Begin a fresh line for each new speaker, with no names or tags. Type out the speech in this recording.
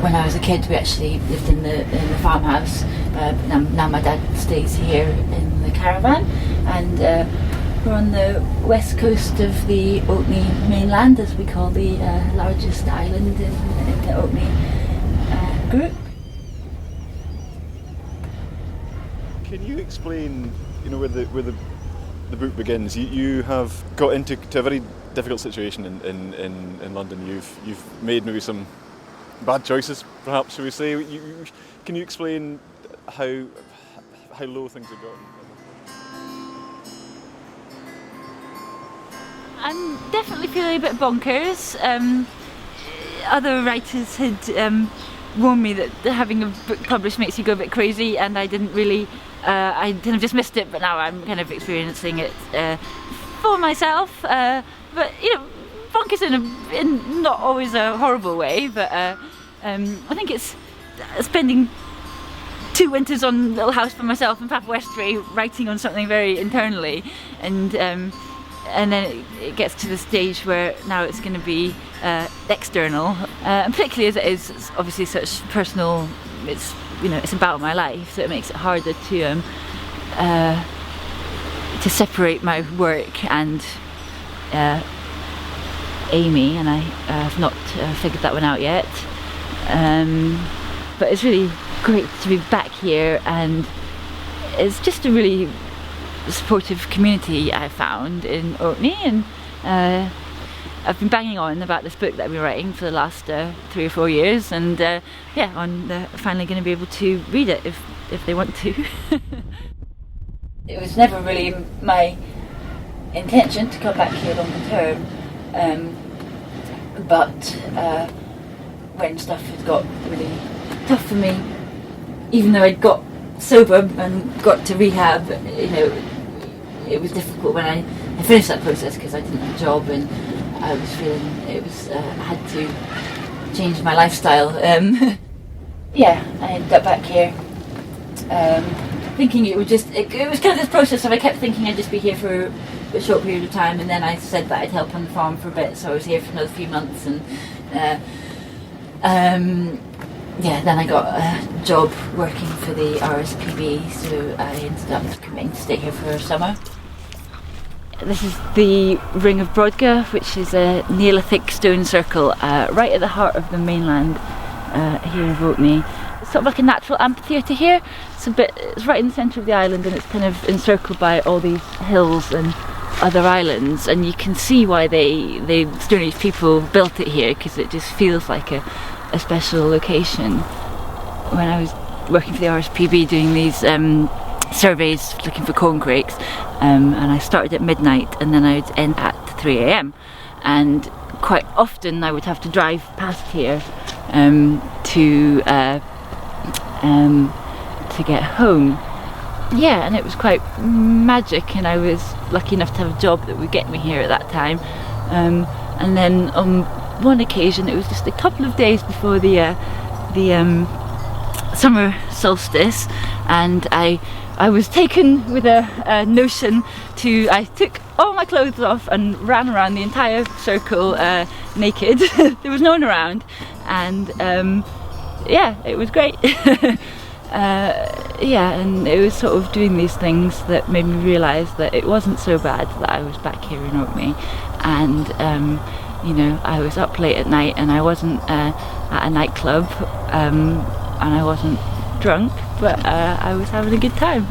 when I was a kid, we actually lived in the farmhouse. Now my dad stays here in the caravan, and we're on the west coast of the Orkney mainland, as we call the largest island in the Orkney group.
Can you explain, where the book begins? You have got into a very difficult situation in London. You've made maybe some bad choices, perhaps, shall we say. Can you explain how low things have gotten?
I'm definitely feeling a bit bonkers. Other writers had warned me that having a book published makes you go a bit crazy, and I didn't really. I kind of just missed it, but now I'm kind of experiencing it for myself. But bonkers in not always a horrible way. But I think it's spending 2 winters on a little house by myself in Papua Westray, writing on something very internally, and then it gets to the stage where now it's going to be external, and particularly as it is, it's obviously such personal. It's about my life, so it makes it harder to separate my work and Amy, and I have not figured that one out yet. But it's really great to be back here, and it's just a really supportive community I found in Orkney, and I've been banging on about this book that I've been writing for the last 3 or 4 years, and I'm finally going to be able to read it if they want to. It was never really my intention to come back here longer term, but when stuff had got really tough for me, even though I'd got sober and got to rehab, it was difficult when I finished that process, because I didn't have a job and I was feeling I had to change my lifestyle. I ended up back here, thinking it was kind of this process of I kept thinking I'd just be here for a short period of time, and then I said that I'd help on the farm for a bit, so I was here for another few months, and then I got a job working for the RSPB, so I ended up committing to stay here for a summer. This is the Ring of Brodgar, which is a Neolithic stone circle right at the heart of the mainland here in Orkney. It's sort of like a natural amphitheatre here. It's right in the centre of the island, and it's kind of encircled by all these hills and other islands, and you can see why the Stone Age people built it here, because it just feels like a special location. When I was working for the RSPB doing these surveys looking for corncrakes, and I started at midnight and then I would end at 3 a.m. and quite often I would have to drive past here to get home. And it was quite magic, and I was lucky enough to have a job that would get me here at that time, and then on one occasion, it was just a couple of days before the summer solstice, and I was taken with a notion I took all my clothes off and ran around the entire circle naked. There was no one around, and it was great. And it was sort of doing these things that made me realise that it wasn't so bad that I was back here in Orkney, and I was up late at night, and I wasn't at a nightclub, and I wasn't drunk, but I was having a good time.